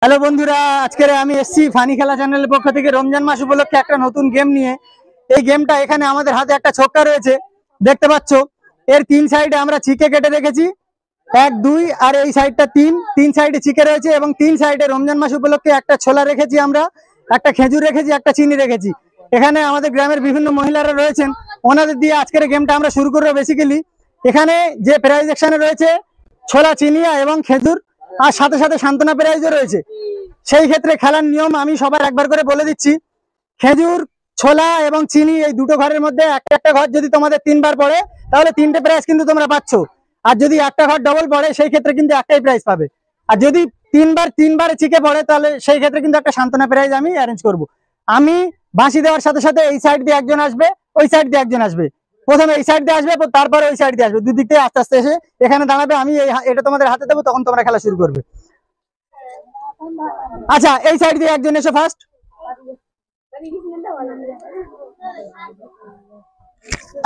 Hello বন্ধুরা, আজকে আমি এসেছি ফানি খেলা চ্যানেলের পক্ষ থেকে রমজান মাস উপলক্ষে একটা নতুন গেম নিয়ে। এই গেমটা এখানে আমাদের হাতে একটা ছক্কা রয়েছে, দেখতে পাচ্ছ। এর তিন সাইডে আমরা চিকে কেটে রেখেছি, 1 2, আর এই সাইডটা 3, তিন সাইডে চিকে রয়েছে এবং তিন সাইডে রমজান মাস উপলক্ষে একটা ছোলা রেখেছি, আমরা একটা খেজুর রেখেছি, একটা চিনি রেখেছি। এখানে আমাদের গ্রামের বিভিন্ন মহিলারা রয়েছেন, ওনাদের দিয়ে আজকের গেমটা আমরা শুরু করবো। বেসিক্যালি এখানে যে প্রাইজ এখানে রয়েছে ছোলা, চিনি এবং খেজুর, আর সাথে সাথে সান্ত্বনা প্রাইজও রয়েছে। সেই ক্ষেত্রে খেলার নিয়ম আমি সবার একবার করে বলে দিচ্ছি। খেজুর, ছোলা এবং চিনি এই দুটো ঘরের মধ্যে একটা ঘর যদি তোমাদের 3 বার পড়ে তাহলে 3টে প্রাইজ কিন্তু তোমরা পাচ্ছ। আর যদি একটা ঘর ডবল পড়ে সেই ক্ষেত্রে কিন্তু একটাই প্রাইজ পাবে। আর যদি 3 বার চিকে পড়ে তাহলে সেই ক্ষেত্রে কিন্তু একটা সান্ত্বনা প্রাইজ আমি অ্যারেঞ্জ করব। আমি বাঁশি দেওয়ার সাথে সাথে এই সাইড দিয়ে একজন আসবে, ওই সাইড দিয়ে একজন আসবে। প্রথমে এই সাইড দিয়ে আসবে, তারপরে ওই সাইড দিয়ে আসবে। দুই দিক থেকে আস্তে আস্তে এসে এখানে দাঁড়াবে। আমি এটা তোমাদের হাতে দেবো, তখন তোমরা খেলা শুরু করবে। আচ্ছা, এই সাইড দিয়ে একজন এসো ফার্স্ট।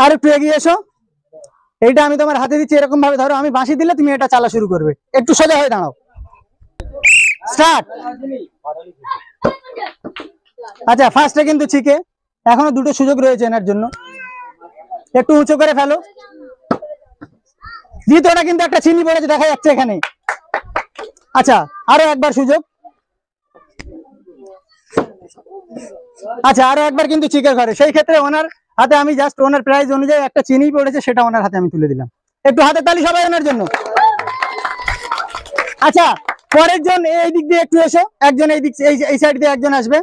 আর একটু এগিয়ে এসো। এইটা আমি তোমার হাতে দিচ্ছি, এরকম ভাবে ধরো। আমি বাঁশি দিলে তুমি এটা চালা শুরু করবে। একটু সোজা হয়ে দাঁড়াও। স্টার্ট। আচ্ছা, ফার্স্টে কিন্তু চিকে, এখনো দুটো সুযোগ রয়েছে এনার জন্য। একটু উঁচু করে ফেলো। দ্বিতীয়টা কিন্তু একটা চিনি পড়েছে, দেখা যাচ্ছে এখানে। আচ্ছা, আরো একবার সুযোগ। আচ্ছা, আরো একবার কিন্তু চিকের ঘরে। সেই ক্ষেত্রে ওনার হাতে আমি জাস্ট ওনার প্রাইজ অনুযায়ী একটা চিনি পড়েছে, সেটা ওনার হাতে আমি তুলে দিলাম। একটু হাতে তালি সবাই ওনার জন্য। আচ্ছা, পরের জন এই দিক দিয়ে একটু এসো। একজন এই দিক, এই সাইড দিয়ে একজন আসবে।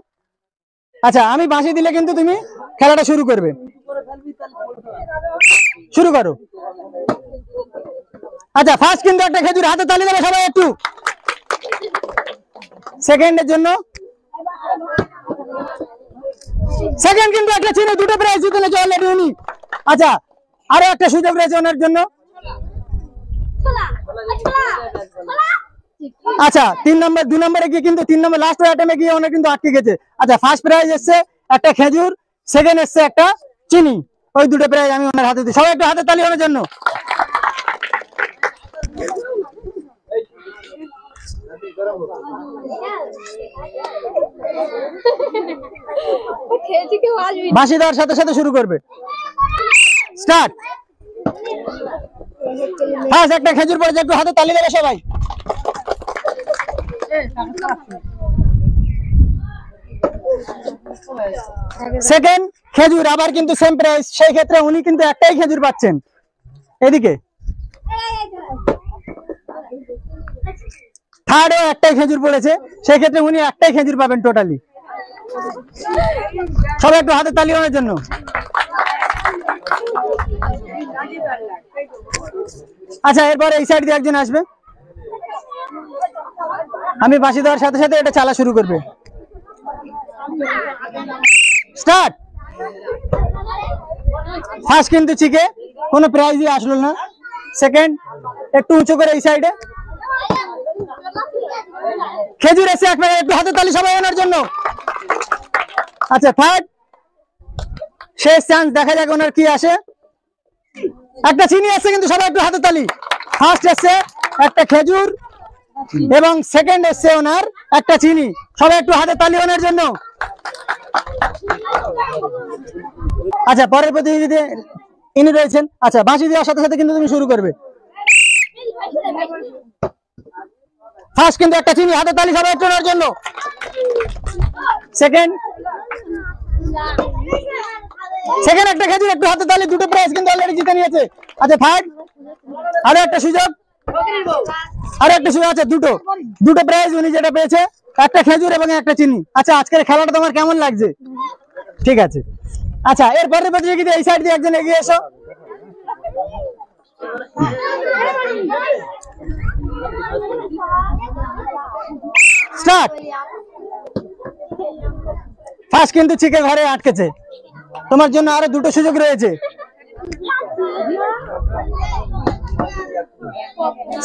আচ্ছা, আমি বাঁশি দিলে কিন্তু তুমি খেলাটা শুরু করবে। শুরু করো। আচ্ছা, ফার্স্ট কিন্তু একটা খেজুর, হাতে তালি দেবে সবাই একটু। সেকেন্ডের জন্য সেকেন্ড কিন্তু একটা চিনি, দুটো প্রাইজ জিতে নিয়েছে অলরেডি উনি। আচ্ছা, আরো একটা সুযোগ রয়েছে ওনার জন্য। আচ্ছা, 2 নম্বরে গিয়ে কিন্তু 3 নম্বর লাস্ট আইটেমে গিয়ে ওনার কিন্তু আটকে গেছে। আচ্ছা, ফার্স্ট প্রাইজ এসছে একটা খেজুর, সেকেন্ড এসছে একটা চিনি। ওই দুটো প্রাইজ আমি ওনার হাতে দিই। সবাই একটু হাতে তালি ওনার জন্য। বাঁশি দেওয়ার সাথে সাথে শুরু করবে। স্টার্ট। ফার্স্ট একটা খেজুর পড়েছে, একটু হাতে তালি দেবে সবাই। সেকেন্ড খেজুর, আবার কিন্তু সেম প্রাইস। সেই ক্ষেত্রে উনি কিন্তু একটাই খেজুর পাচ্ছেন। এদিকে থার্ডও একটাই খেজুর পড়েছে, সেই ক্ষেত্রে উনি একটাই খেজুর পাবেন টোটালি। সবাই একটু হাতে তালি ওনার জন্য। আচ্ছা, এরপর এই সাইড দিয়ে একজন আসবে। আমি বাঁশি দেওয়ার সাথে সাথে এটা চালা শুরু করবে। স্টার্ট। ফার্স্ট কিন্তু চিকে, কোনো প্রাইজই আসলো না। সেকেন্ড একটু উঁচু করে এই সাইডে খেজুর এসে এক প্যাকেট, একটু হাতে তালি সবাই ওনার জন্য। আচ্ছা, থার্ড শেষ চান্স, দেখা যাক ওনার কি আসে। একটা চিনি আসছে কিন্তু সবাই একটু হাতে তালি। ফার্স্ট এসছে একটা খেজুর এবং সেকেন্ড এসছে ওনার একটা চিনি। সবাই একটু হাতে তালি ওনার জন্য। আচ্ছা, পরের প্রতিযোগিতা ইনি রয়েছেন। আচ্ছা, বাঁশি দেওয়ার সাথে সাথে কিন্তু তুমি শুরু করবে। ফার্স্ট কিন্তু একটা চিনি, হাতে তালি সবাই একটু ওনার জন্য। সেকেন্ড একটা খেজুর, একটু হাতে তালি। দুটো প্রাইজ কিন্তু অলরেডি জিতে নিয়েছে। আচ্ছা, থার্ড আরো একটা সুযোগ, আরো একটা সুযোগ। আচ্ছা, দুটো প্রাইজ উনি যেটা পেয়েছে, একটা খেজুর এবং একটা চিনি। আচ্ছা, আজকের খেলাটা তোমার কেমন লাগছে? ঠিক আছে। আচ্ছা, এরপরে প্রতিযোগিতা এই সাইড দিয়ে একজন এগিয়ে এসো। স্টার্ট। ফার্স্ট কিন্তু চিকে ঘরে আটকেছে, তোমার জন্য আরো দুটো সুযোগ রয়েছে।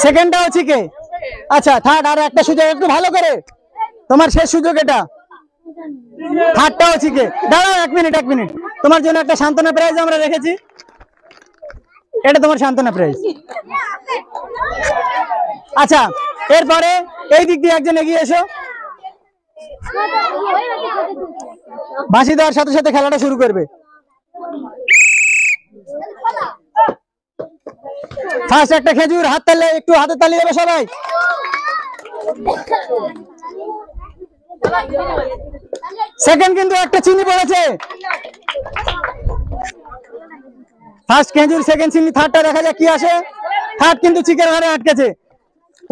সেকেন্ডটাও চিকে। আচ্ছা, থার্ড আর একটা সুযোগ, একটু ভালো করে। তোমার শেষ সুযোগ এটা। থার্ডটাও চিকে। দাঁড়াও, এক মিনিট। তোমার জন্য একটা সান্ত্বনা প্রাইজ আমরা রেখেছি। এটা তোমার সান্ত্বনা প্রাইজ। আচ্ছা, এরপরে এই দিক দিয়ে একজন এগিয়ে এসো। বাঁশি দেওয়ার সাথে সাথে খেলাটা শুরু করবে। ফার্স্ট একটা খেজুর, হাত তালে, একটু হাতে তালি দেবে সবাই। সেকেন্ড কিন্তু একটা চিনি পড়েছে। ফার্স্ট খেজুর, সেকেন্ড চিনি, থার্ডটা দেখা যাক কি আসে। থার্ড কিন্তু চিকের ঘরে আটকেছে।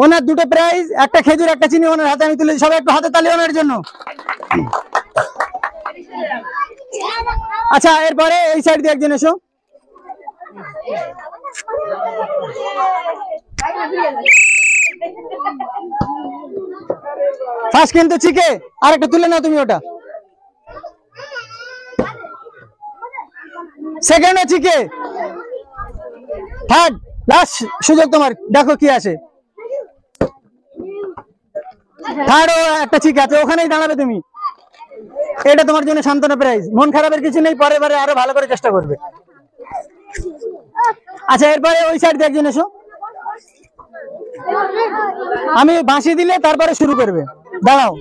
ওনার দুটো প্রাইজ, একটা খেজুর একটা চিনি ওনার হাতে আমি তুলে, সবাই একটু হাতে তালি ওনার জন্য। আচ্ছা, এরপরে এই সাইড দিয়ে একজন এসো। ফার্স্ট কিন্তু চিকে, আর একটা তুলে নাও তুমি ওটা। সেকেন্ড চিকে, থার্ড লাস্ট সুযোগ তোমার, দেখো কি আসে। থার্ড ও একটা চিকে আছে, ওখানেই দাঁড়াবে তুমি। এটা তোমার জন্য সান্ত্বনা প্রাইজ। মন খারাপের কিছু নেই, পরের বারে আরো ভালো করে চেষ্টা করবে। আচ্ছা, এরপরে ওই সাইড দিয়ে একজন এসো। আমি বাঁশি দিলে তারপরে শুরু করবে। দাঁড়াও,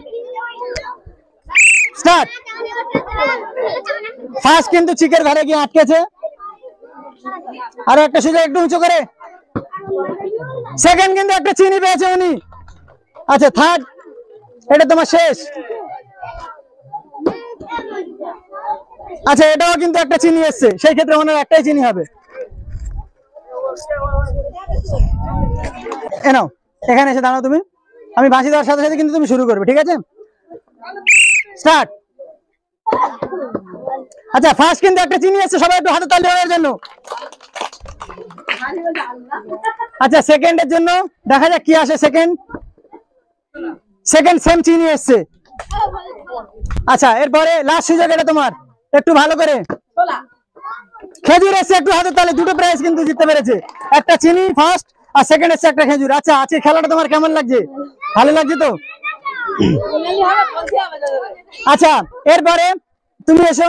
স্টার্ট। ফার্স্ট কিন্তু চিকের ঘরে গিয়ে আটকেছে, আরো একটা সুযোগ, একটু উঁচু করে। সেকেন্ড কিন্তু একটা চিনি পেয়েছে উনি। আচ্ছা, থার্ড, এটা তোমার শেষ। আচ্ছা, এটাও কিন্তু একটা চিনি এসছে, সেই ক্ষেত্রে ওনার একটাই চিনি হবে। এনাও, এখানে এসে দাঁড়াও তুমি। আমি বাঁশি দেওয়ার সাথে সাথে কিন্তু তুমি শুরু করবে, ঠিক আছে? স্টার্ট। আচ্ছা, ফার্স্ট কিন্তু একটা চিনি এসছে, সবাই একটু হাতে তালি দেওয়ার জন্য। আচ্ছা, সেকেন্ডের জন্য দেখা যাক কি আসে। সেকেন্ড সেম চিনি এসছে। আচ্ছা, এরপরে লাস্ট সুযোগ, এটা তোমার, একটু ভালো করে। খেজুর এসছে, একটু হাতে তালে, দুটো প্রাইজ কিন্তু জিততে পেরেছে। একটা চিনি ফার্স্ট, আর সেকেন্ড এসছে একটা খেজুর। আচ্ছা, আজকে খেলাটা তোমার কেমন লাগছে? ভালো লাগছে তো? আচ্ছা, এরপরে তুমি এসো।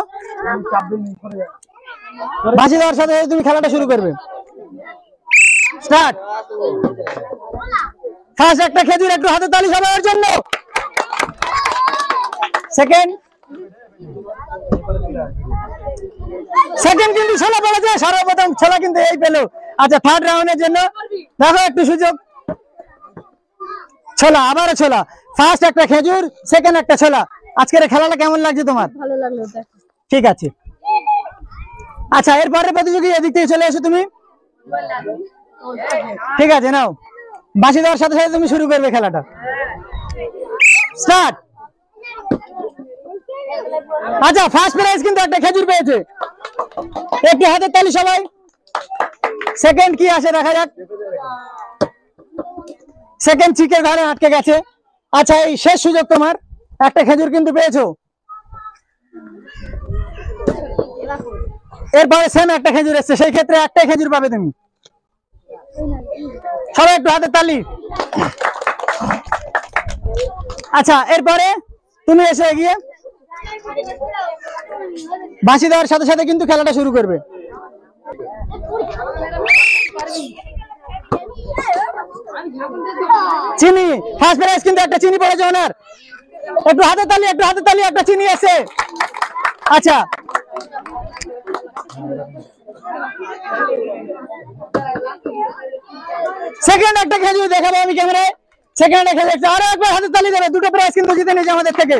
বাঁশি দেওয়ার সাথে তুমি খেলাটা শুরু করবে। স্টার্ট। ফার্স্ট একটা খেজুর, একটু হাতে তালি সবার জন্য। সেকেন্ড কিন্তু ছোলা পড়েছে, সর্বপ্রথম ছোলা কিন্তু এই পেলো। আচ্ছা, থার্ড রাউন্ডের জন্য দেখো একটু সুযোগ। ছোলা, আবারও ছোলা। ফার্স্ট একটা খেজুর, সেকেন্ড একটা ছোলা। আজকের খেলাটা কেমন লাগছে তোমার? ভালো লাগলো। ঠিক আছে। আচ্ছা, এরপরে প্রতিযোগী এদিক থেকে চলে এসো তুমি। ঠিক আছে, নাও। বাঁশি দেওয়ার সাথে সাথে তুমি শুরু করবে খেলাটা। স্টার্ট। আচ্ছা, ফার্স্ট প্রাইজ কিন্তু একটা খেজুর পেয়েছে, একটু হাতে তালি সবাই। সেকেন্ড কি আসে দেখা যাক। সেকেন্ড চিকের ঘরে আটকে গেছে। আচ্ছা, এই শেষ সুযোগ তোমার, একটা খেজুর কিন্তু পেয়েছো। এরপরে সেম একটা খেজুর এসছে, সেই ক্ষেত্রে একটাই খেজুর পাবে তুমি। সবাই একটু হাতে তালি। আচ্ছা, এরপরে তুমি এসে এগিয়ে বাঁশি দেওয়ার সাথে সাথে কিন্তু খেলাটা শুরু করবে। চিনি ফার্স্ট প্রাইজ কিন্তু একটা চিনি পড়েছে ওনার। একটু হাতে তালি, একটু হাতে তালি, একটা চিনি আছে। আচ্ছা, সেকেন্ড একটা খেজুর দেখাবো আমি ক্যামেরায়। সেকেন্ড একটা খেজুর, আরো একবার হাতে তালি দেবে। দুটো প্রাইজ কিন্তু জিতে নিয়েছে আমাদের থেকে।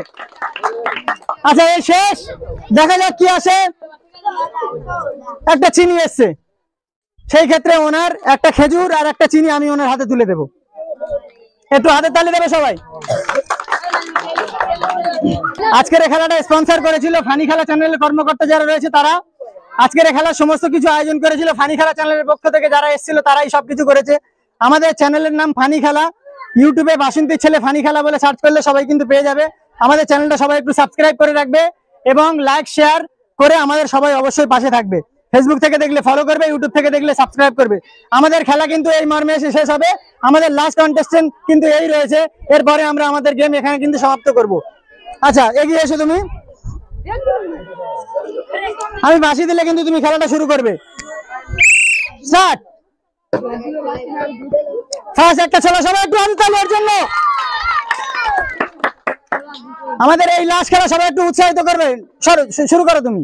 আচ্ছা, এই শেষ, দেখা যাক কি আসে। একটা চিনি এসছে, সেই ক্ষেত্রে ওনার একটা খেজুর আর একটা চিনি আমি ওনার হাতে তুলে দেবো। একটু হাতে তালি দেবে সবাই। আজকের এই খেলাটা স্পন্সর করেছিল ফানি খেলা চ্যানেলের কর্মকর্তা যারা রয়েছে তারা। আজকের এই খেলার সমস্ত কিছু আয়োজন করেছিল ফানি খেলা চ্যানেলের পক্ষ থেকে, যারা এসেছিল তারাই সবকিছু করেছে। আমাদের চ্যানেলের নাম ফানি খেলা। ইউটিউবে বাসন্তীর ছেলে ফানি খেলা বলে সার্চ করলে সবাই কিন্তু পেয়ে যাবে। আমাদের চ্যানেলটা সবাই একটু সাবস্ক্রাইব করে রাখবে এবং লাইক শেয়ার করে আমাদের সবাই অবশ্যই পাশে থাকবে। ফেসবুক থেকে দেখলে ফলো করবে, ইউটিউব থেকে দেখলে সাবস্ক্রাইব করবে। আমাদের খেলা কিন্তু এই মর্মে এসে শেষ হবে। আমাদের লাস্ট কন্টেস্টেন্ট কিন্তু এই রয়েছে, এরপরে আমরা আমাদের গেম এখানে কিন্তু সমাপ্ত করব। আচ্ছা, এগিয়ে এসো তুমি। আমি বাঁশি দিলে কিন্তু তুমি খেলাটা শুরু করবে। স্টার্ট। ফার্স্ট একটা ছোলা, সবাই একটু হাতে তালি ওর জন্য। আমাদের এই লাস্ট খেলা সবাই একটু উৎসাহিত করবে। শুরু করো তুমি।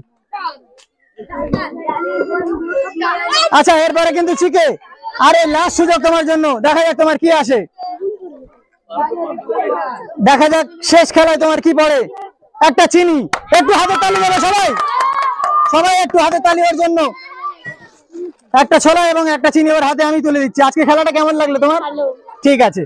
আচ্ছা, এরপরে কিন্তু চিকে। আরে লাস্ট সুযোগ তোমার জন্য, দেখা যাক তোমার কি আসে, দেখা যাক শেষ খেলায় তোমার কি পড়ে। একটা চিনি, একটু হাতে তালি দেবে সবাই, সবাই একটু হাতে তালি ওর জন্য। একটা ছোলা এবং একটা চিনি ওর হাতে আমি তুলে দিচ্ছি। আজকে খেলাটা কেমন লাগলো তোমার? ঠিক আছে।